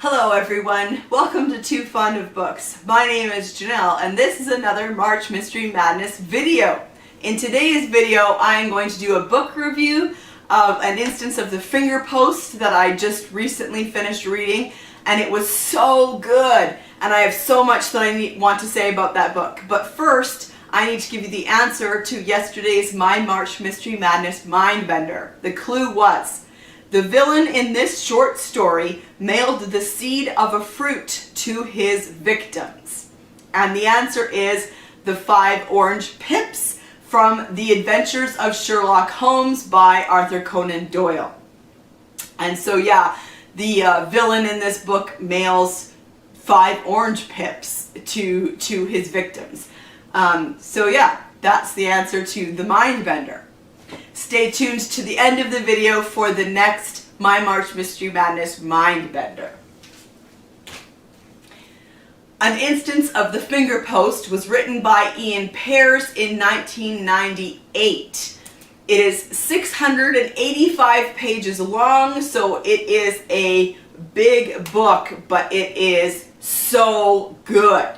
Hello everyone, welcome to Too Fond of Books. My name is Janelle and this is another March Mystery Madness video. In today's video I am going to do a book review of an instance of the Fingerpost that I just recently finished reading, and it was so good and I have so much that I want to say about that book. But first I need to give you the answer to yesterday's My March Mystery Madness Mindbender. The clue was: the villain in this short story mailed the seed of a fruit to his victims. And the answer is the 5 orange pips from The Adventures of Sherlock Holmes by Arthur Conan Doyle. And so yeah, the villain in this book mails 5 orange pips to his victims. So yeah, that's the answer to the Mindbender. Stay tuned to the end of the video for the next My March Mystery Madness Mindbender. An instance of the Fingerpost was written by Iain Pears in 1998. It is 685 pages long, so it is a big book, but it is so good.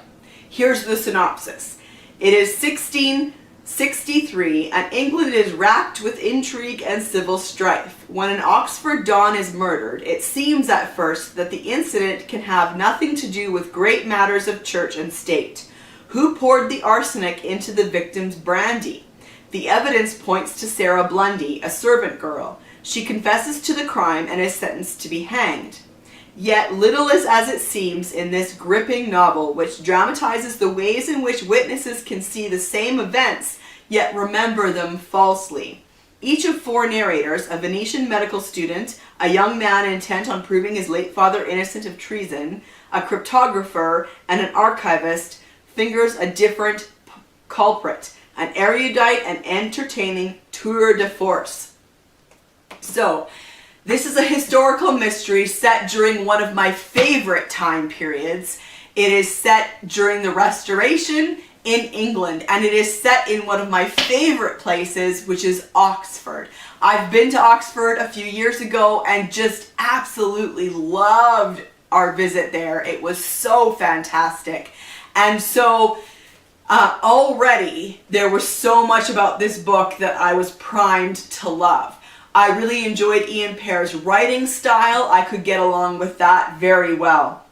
Here's the synopsis. It is 1663, and England is racked with intrigue and civil strife. When an Oxford Don is murdered, it seems at first that the incident can have nothing to do with great matters of church and state. Who poured the arsenic into the victim's brandy? The evidence points to Sarah Blundy, a servant girl. She confesses to the crime and is sentenced to be hanged. Yet little is as it seems in this gripping novel, which dramatizes the ways in which witnesses can see the same events, yet remember them falsely. Each of 4 narrators, a Venetian medical student, a young man intent on proving his late father innocent of treason, a cryptographer, and an archivist, fingers a different culprit, an erudite and entertaining tour de force. So, this is a historical mystery set during one of my favorite time periods. It is set during the Restoration in England, and it is set in one of my favorite places, which is Oxford. I've been to Oxford a few years ago and just absolutely loved our visit there. It was so fantastic. And so already there was so much about this book that I was primed to love. I really enjoyed Iain Pears' writing style. I could get along with that very well.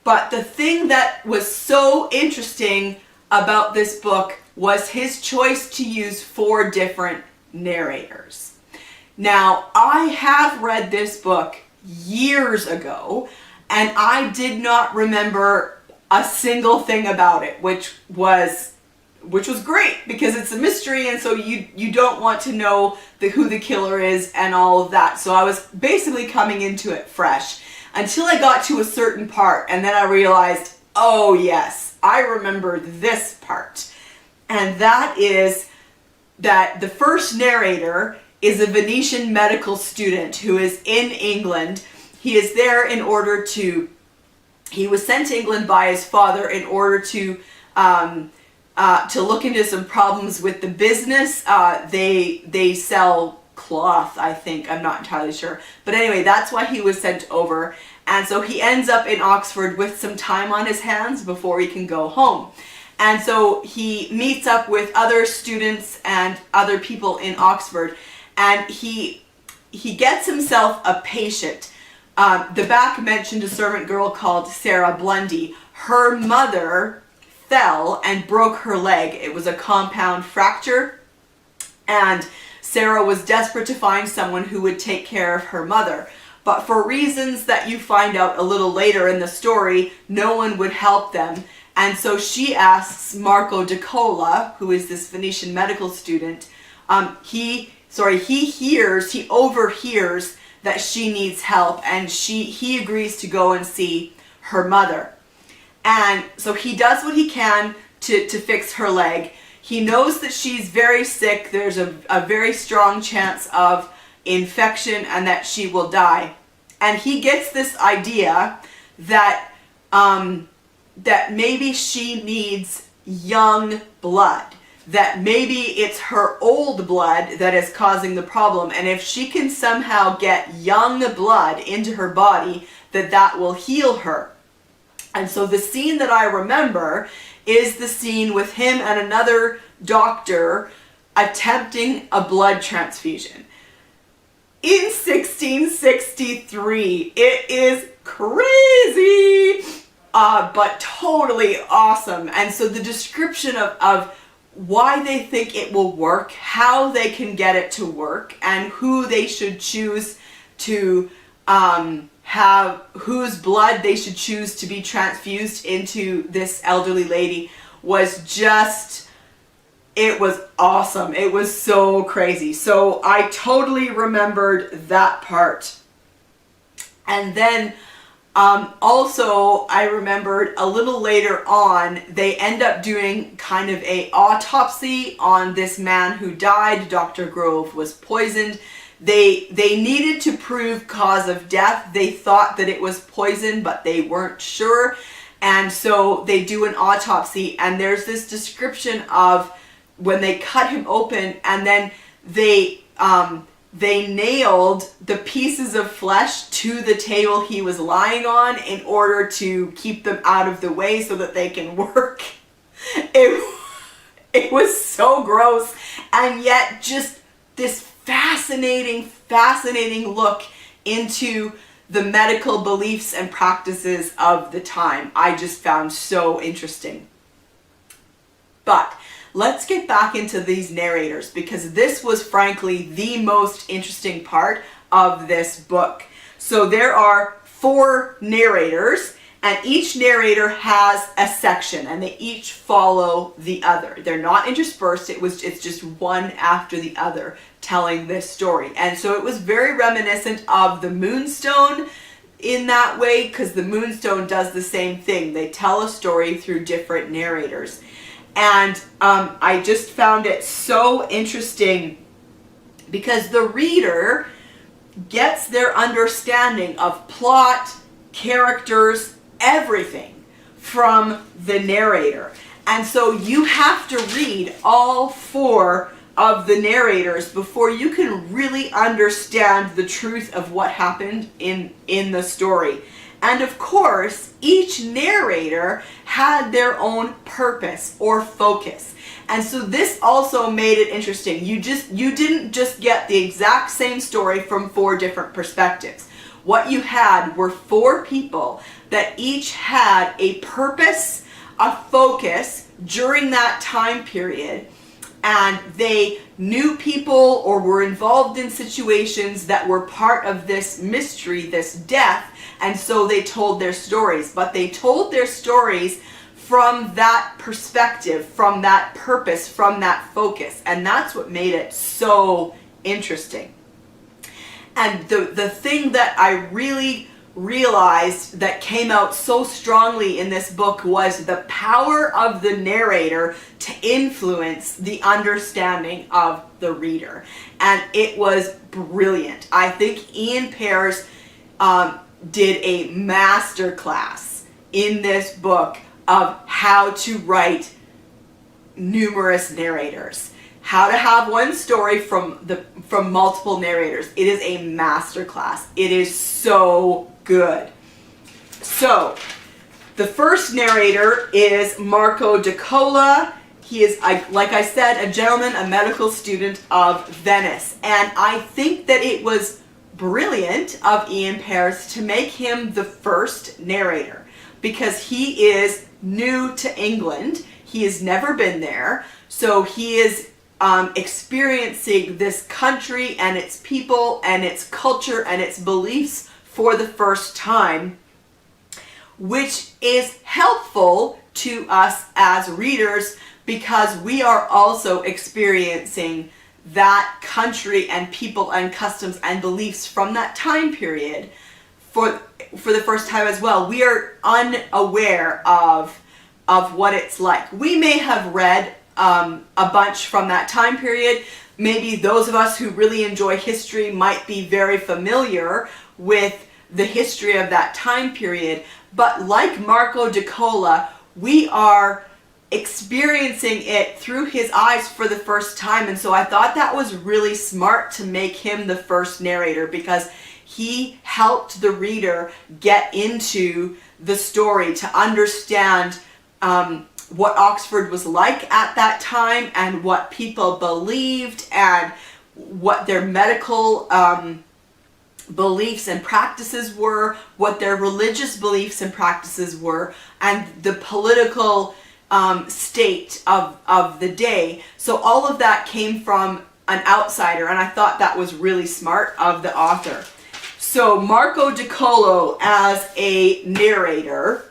But the thing that was so interesting about this book was his choice to use 4 different narrators. Now, I have read this book years ago, and I did not remember a single thing about it, which was great because it's a mystery, and so you don't want to know who the killer is and all of that. So I was basically coming into it fresh until I got to a certain part, and then I realized, oh yes, I remember this part. And that is that the first narrator is a Venetian medical student who is in England. He is there in order to, he was sent to England by his father in order to look into some problems with the business. They sell cloth, I think. I'm not entirely sure. But anyway, that's why he was sent over. And so he ends up in Oxford with some time on his hands before he can go home. And so he meets up with other students and other people in Oxford, and he gets himself a patient. The back mentioned a servant girl called Sarah Blundy. Her mother fell and broke her leg. It was a compound fracture, and Sarah was desperate to find someone who would take care of her mother. But for reasons that you find out a little later in the story, no one would help them. And so she asks Marco de Kola, who is this Venetian medical student, he overhears that she needs help, and he agrees to go and see her mother. And so he does what he can to fix her leg. He knows that she's very sick. There's a very strong chance of infection and that she will die. And he gets this idea that that maybe she needs young blood, that maybe it's her old blood that is causing the problem, and if she can somehow get young blood into her body, that will heal her. And so the scene that I remember is the scene with him and another doctor attempting a blood transfusion in 1663. It is crazy, but totally awesome. And so the description of why they think it will work, how they can get it to work, and who they should choose to have, whose blood they should choose to be transfused into this elderly lady was just, it was awesome. It was so crazy. So I totally remembered that part. And then also I remembered a little later on, they end up doing kind of a autopsy on this man who died. Dr. Grove was poisoned. They needed to prove cause of death. They thought that it was poison, but they weren't sure. And so they do an autopsy, and there's this description of when they cut him open, and then they nailed the pieces of flesh to the table he was lying on in order to keep them out of the way so that they can work. It was so gross, and yet just this fascinating look into the medical beliefs and practices of the time. I just found so interesting. But let's get back into these narrators, because this was frankly the most interesting part of this book. So there are 4 narrators, and each narrator has a section, and they each follow the other. They're not interspersed. It's just one after the other telling this story. And so it was very reminiscent of the Moonstone in that way, because the Moonstone does the same thing. They tell a story through different narrators. And I just found it so interesting because the reader gets their understanding of plot, characters, everything from the narrator. And so you have to read all 4 of the narrators before you can really understand the truth of what happened in the story. And of course, each narrator had their own purpose or focus. And so this also made it interesting. You didn't just get the exact same story from 4 different perspectives. What you had were 4 people that each had a purpose, a focus during that time period, and they knew people or were involved in situations that were part of this mystery, this death, and so they told their stories. But they told their stories from that perspective, from that purpose, from that focus, and that's what made it so interesting. And the thing that I really realized that came out so strongly in this book was the power of the narrator to influence the understanding of the reader. And it was brilliant. I think Iain Pears did a master class in this book of how to write numerous narrators. How to have one story from multiple narrators. It is a master class. It is so good. So, the first narrator is Marco de Kola. He is, like I said, a gentleman, a medical student of Venice. And I think that it was brilliant of Iain Pears to make him the first narrator, because he is new to England. He has never been there. So he is experiencing this country and its people and its culture and its beliefs for the first time, which is helpful to us as readers because we are also experiencing that country and people and customs and beliefs from that time period for the first time as well. We are unaware of what it's like. We may have read a bunch from that time period. Maybe those of us who really enjoy history might be very familiar with the history of that time period. But like Marco de Kola, we are experiencing it through his eyes for the first time. And so I thought that was really smart to make him the first narrator, because he helped the reader get into the story to understand what Oxford was like at that time, and what people believed, and what their medical beliefs and practices were, what their religious beliefs and practices were, and the political state of the day. So all of that came from an outsider, and I thought that was really smart of the author. So Marco di Colo as a narrator,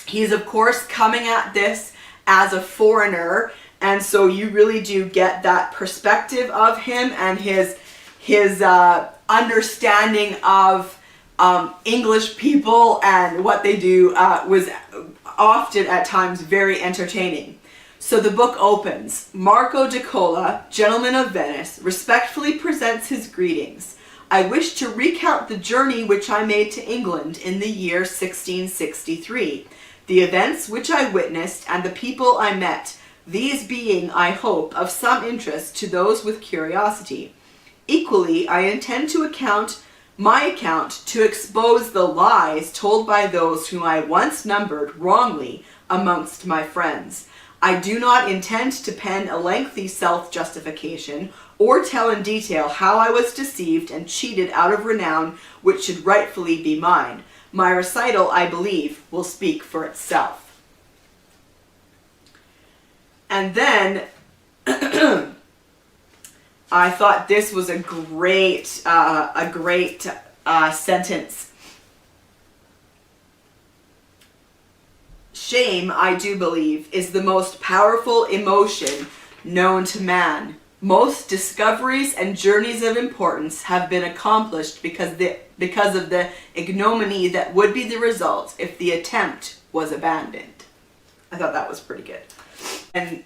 he's of course coming at this as a foreigner, and so you really do get that perspective of him, and his understanding of English people and what they do was often at times very entertaining. So the book opens. Marco di Kola, gentleman of Venice, respectfully presents his greetings. I wish to recount the journey which I made to England in the year 1663, the events which I witnessed and the people I met, these being, I hope, of some interest to those with curiosity. Equally, I intend to my account to expose the lies told by those whom I once numbered wrongly amongst my friends. I do not intend to pen a lengthy self-justification, or tell in detail how I was deceived and cheated out of renown which should rightfully be mine. My recital, I believe, will speak for itself. And then I thought this was a great sentence. Shame, I do believe, is the most powerful emotion known to man. Most discoveries and journeys of importance have been accomplished because of the ignominy that would be the result if the attempt was abandoned. I thought that was pretty good. And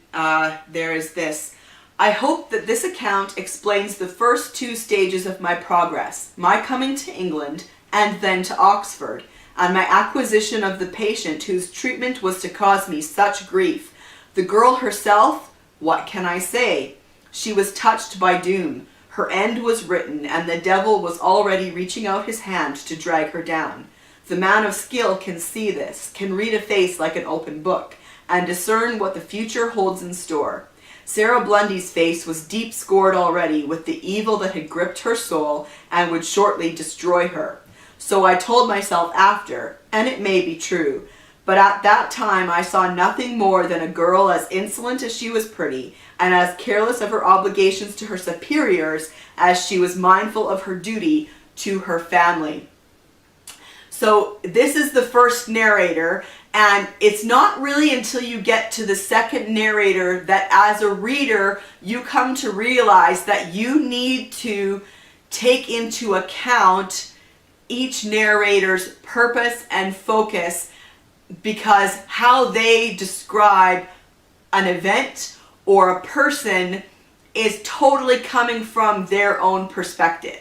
there is this. I hope that this account explains the first two stages of my progress, my coming to England and then to Oxford, and my acquisition of the patient whose treatment was to cause me such grief. The girl herself, what can I say? She was touched by doom. Her end was written, and the devil was already reaching out his hand to drag her down. The man of skill can see this, can read a face like an open book, and discern what the future holds in store. Sarah Blundy's face was deep scored already with the evil that had gripped her soul and would shortly destroy her. So I told myself after, and it may be true, but at that time I saw nothing more than a girl as insolent as she was pretty, and as careless of her obligations to her superiors as she was mindful of her duty to her family. So this is the first narrator, and it's not really until you get to the second narrator that as a reader you come to realize that you need to take into account each narrator's purpose and focus, because how they describe an event or a person is totally coming from their own perspective.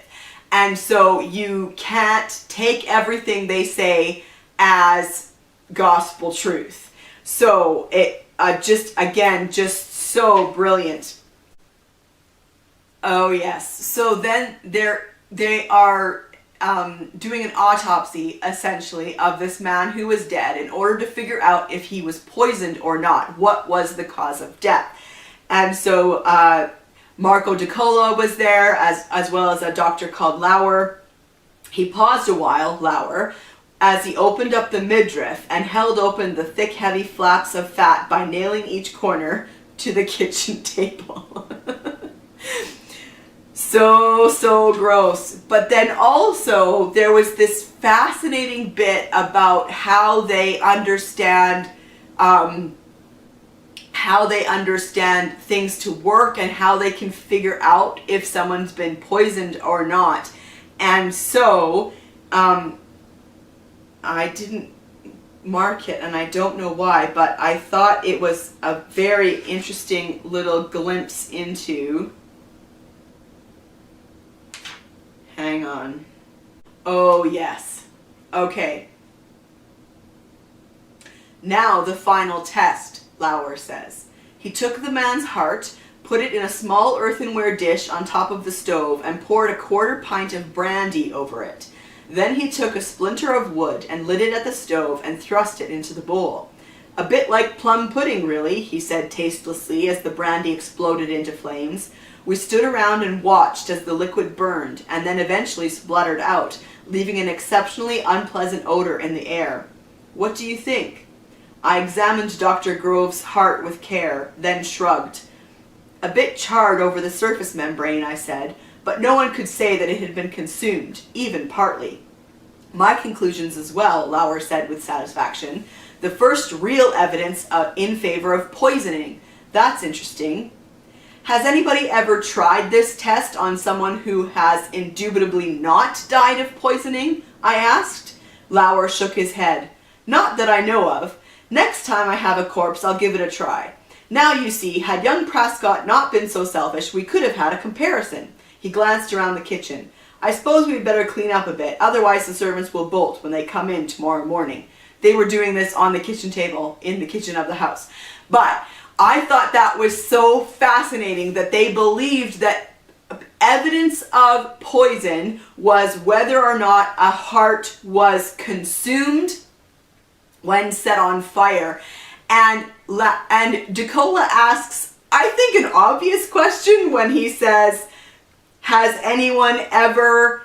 And so you can't take everything they say as gospel truth. So it just so brilliant. Oh yes. So then they are doing an autopsy essentially of this man who was dead in order to figure out if he was poisoned or not. What was the cause of death? And so Marco di Colo was there, as well as a doctor called Lauer. He paused a while, Lauer, as he opened up the midriff and held open the thick, heavy flaps of fat by nailing each corner to the kitchen table. So gross. But then also there was this fascinating bit about how they understand things to work, and how they can figure out if someone's been poisoned or not. And so I didn't mark it, and I don't know why, but I thought it was a very interesting little glimpse into... Hang on. Oh, yes. Okay. Now the final test. Lauer says. He took the man's heart, put it in a small earthenware dish on top of the stove, and poured a 1/4 pint of brandy over it. Then he took a splinter of wood and lit it at the stove and thrust it into the bowl. A bit like plum pudding, really, he said tastelessly as the brandy exploded into flames. We stood around and watched as the liquid burned and then eventually spluttered out, leaving an exceptionally unpleasant odor in the air. What do you think? I examined Dr. Grove's heart with care, then shrugged. A bit charred over the surface membrane, I said, but no one could say that it had been consumed, even partly. My conclusions as well, Lauer said with satisfaction. The first real evidence in favor of poisoning. That's interesting. Has anybody ever tried this test on someone who has indubitably not died of poisoning? I asked. Lauer shook his head. Not that I know of. Next time I have a corpse, I'll give it a try. Now, you see, had young Prescott not been so selfish, we could have had a comparison. He glanced around the kitchen. I suppose we'd better clean up a bit, otherwise the servants will bolt when they come in tomorrow morning. They were doing this on the kitchen table in the kitchen of the house. But I thought that was so fascinating that they believed that evidence of poison was whether or not a heart was consumed when set on fire. And DeCola asks, I think, an obvious question when he says, has anyone ever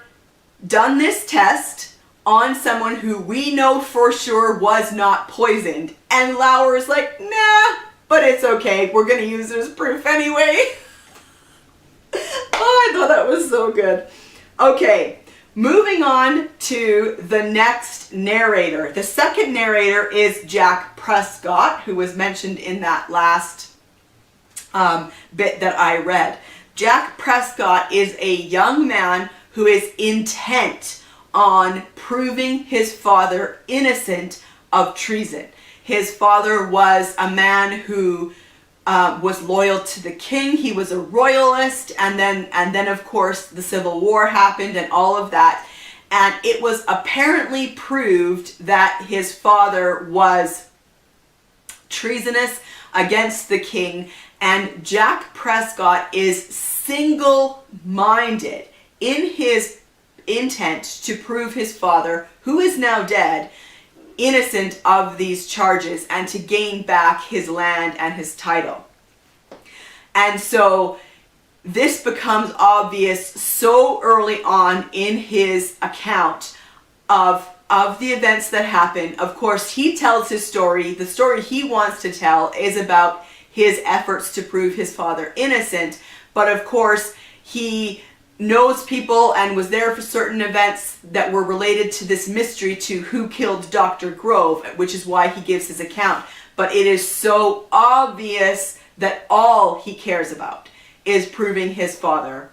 done this test on someone who we know for sure was not poisoned? And Lauer is like, nah, but it's okay. We're going to use it as proof anyway. Oh, I thought that was so good. Okay, moving on to the next narrator. The second narrator is Jack Prescott, who was mentioned in that last bit that I read. Jack Prescott is a young man who is intent on proving his father innocent of treason. His father was a man who was loyal to the king. He was a royalist, and then of course the Civil War happened and all of that. And it was apparently proved that his father was treasonous against the king. And Jack Prescott is single-minded in his intent to prove his father, who is now dead, innocent of these charges and to gain back his land and his title. And so this becomes obvious so early on in his account of the events that happen. Of course, he tells his story. The story he wants to tell is about his efforts to prove his father innocent, but of course he knows people and was there for certain events that were related to this mystery to who killed Dr. Grove, which is why he gives his account. But it is so obvious that all he cares about is proving his father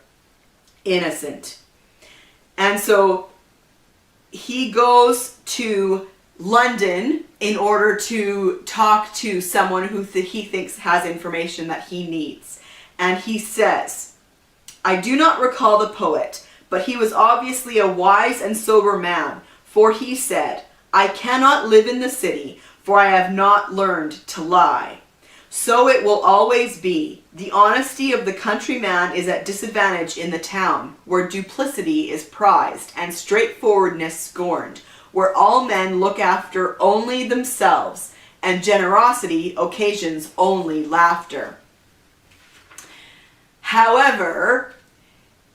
innocent. And so he goes to London in order to talk to someone who he thinks has information that he needs. And he says, I do not recall the poet, but he was obviously a wise and sober man, for he said, I cannot live in the city, for I have not learned to lie. So it will always be. The honesty of the countryman is at disadvantage in the town, where duplicity is prized and straightforwardness scorned, where all men look after only themselves, and generosity occasions only laughter. However,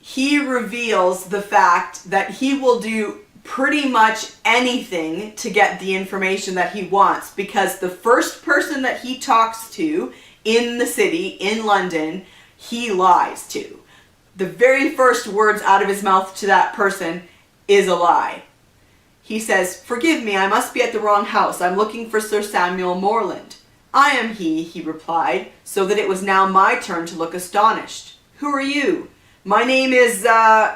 he reveals the fact that he will do pretty much anything to get the information that he wants, because the first person that he talks to in the city, in London, he lies to. The very first words out of his mouth to that person is a lie. He says, forgive me, I must be at the wrong house. I'm looking for Sir Samuel Morland. I am he replied, so that it was now my turn to look astonished. Who are you? My name is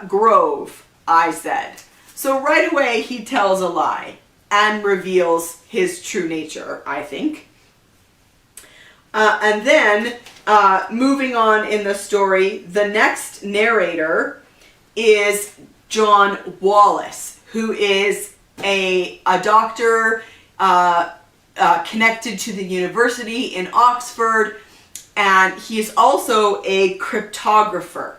Grove, I said. So right away he tells a lie and reveals his true nature, I think. And then, moving on in the story, the next narrator is John Wallace, who is a doctor connected to the university in Oxford, and he is also a cryptographer.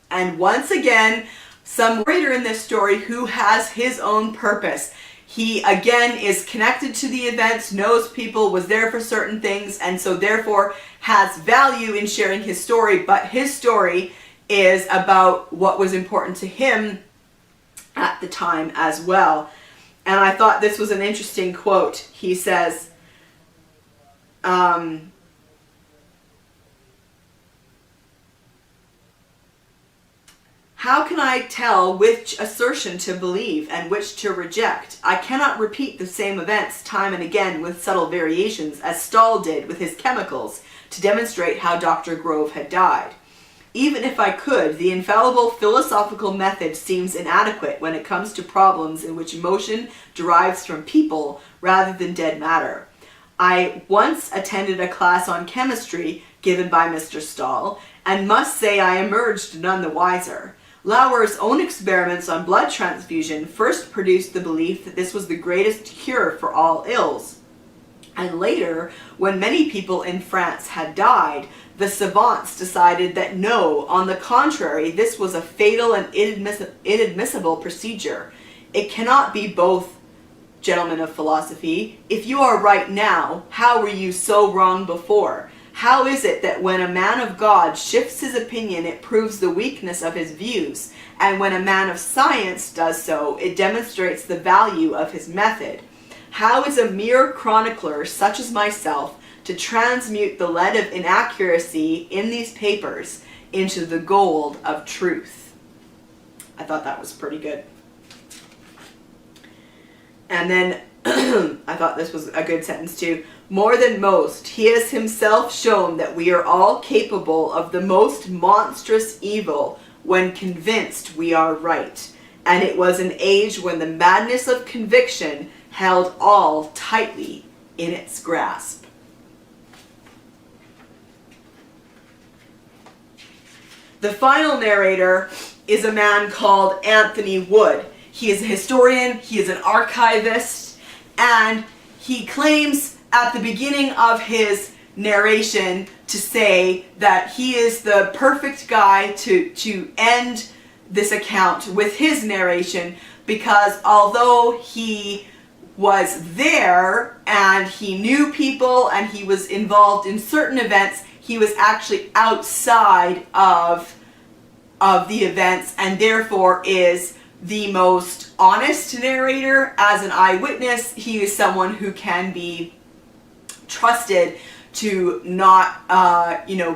And once again, some writer in this story who has his own purpose. He, again, is connected to the events, knows people, was there for certain things, and so therefore has value in sharing his story, but his story is about what was important to him at the time as well. And I thought this was an interesting quote. He says, how can I tell which assertion to believe and which to reject? I cannot repeat the same events time and again with subtle variations as Stahl did with his chemicals to demonstrate how Dr. Grove had died. Even if I could, the infallible philosophical method seems inadequate when it comes to problems in which emotion derives from people rather than dead matter. I once attended a class on chemistry given by Mr. Stahl, and must say I emerged none the wiser. Lauer's own experiments on blood transfusion first produced the belief that this was the greatest cure for all ills. And later, when many people in France had died, the savants decided that no, on the contrary, this was a fatal and inadmissible procedure. It cannot be both, gentlemen of philosophy. If you are right now, how were you so wrong before? How is it that when a man of God shifts his opinion, it proves the weakness of his views, and when a man of science does so, it demonstrates the value of his method? How is a mere chronicler, such as myself, to transmute the lead of inaccuracy in these papers into the gold of truth? I thought that was pretty good. And then I thought this was a good sentence too. More than most, he has himself shown that we are all capable of the most monstrous evil when convinced we are right. And it was an age when the madness of conviction held all tightly in its grasp. The final narrator is a man called Anthony Wood. He is a historian, he is an archivist, and he claims at the beginning of his narration to say that he is the perfect guy to end this account with his narration, because although he was there and he knew people and he was involved in certain events, he was actually outside of the events, and therefore is the most honest narrator. As an eyewitness, he is someone who can be trusted to not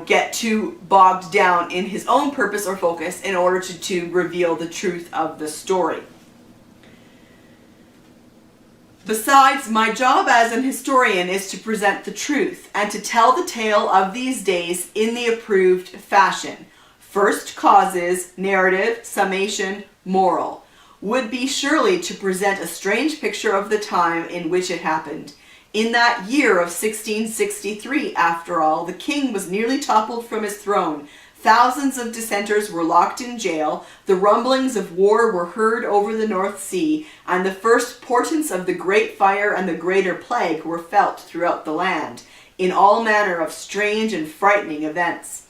get too bogged down in his own purpose or focus in order to reveal the truth of the story. Besides, my job as an historian is to present the truth and to tell the tale of these days in the approved fashion. First causes, narrative, summation, moral. Would be surely to present a strange picture of the time in which it happened. In that year of 1663, after all, the king was nearly toppled from his throne. Thousands of dissenters were locked in jail, the rumblings of war were heard over the North Sea, and the first portents of the Great Fire and the Greater Plague were felt throughout the land, in all manner of strange and frightening events.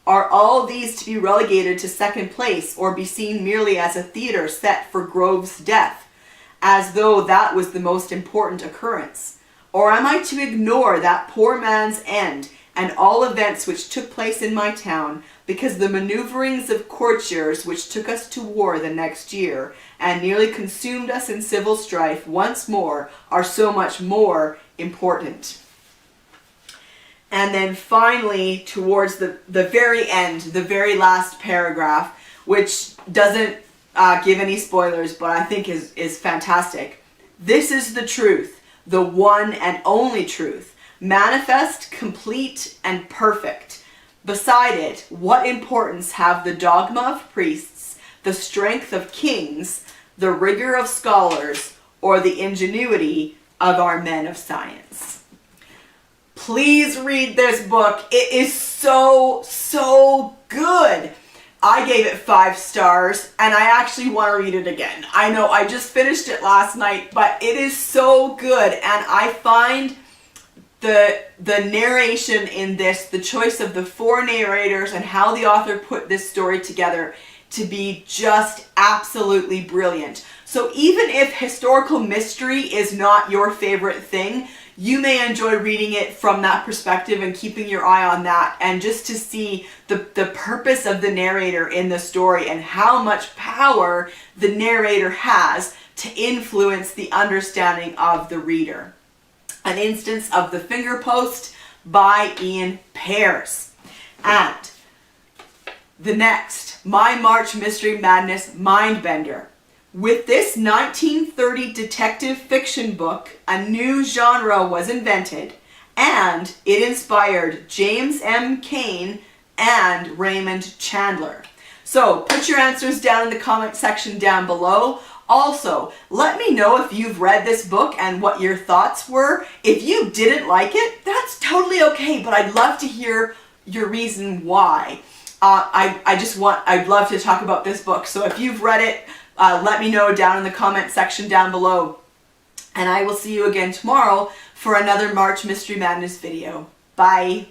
Are all these to be relegated to second place, or be seen merely as a theatre set for Grove's death, as though that was the most important occurrence? Or am I to ignore that poor man's end, and all events which took place in my town, because the maneuverings of courtiers which took us to war the next year, and nearly consumed us in civil strife once more, are so much more important? And then finally, towards the very end, the very last paragraph, which doesn't give any spoilers, but I think is fantastic. This is the truth, the one and only truth, manifest, complete, and perfect. Beside it, what importance have the dogma of priests, the strength of kings, the rigor of scholars, or the ingenuity of our men of science? Please read this book. It is so good. I gave it 5 stars, and I actually want to read it again. I know I just finished it last night, but it is so good, and I find the narration in this, the choice of the 4 narrators and how the author put this story together, to be just absolutely brilliant. So even if historical mystery is not your favorite thing, you may enjoy reading it from that perspective and keeping your eye on that, and just to see the purpose of the narrator in the story and how much power the narrator has to influence the understanding of the reader. An instance of The Fingerpost by Iain Pears. And the next, My March Mystery Madness Mindbender. With this 1930 detective fiction book, a new genre was invented, and it inspired James M. Cain and Raymond Chandler. So put your answers down in the comment section down below. Also, let me know if you've read this book and what your thoughts were. If you didn't like it, that's totally okay, but I'd love to hear your reason why. I'd love to talk about this book. So if you've read it, let me know down in the comment section down below. And I will see you again tomorrow for another March Mystery Madness video. Bye.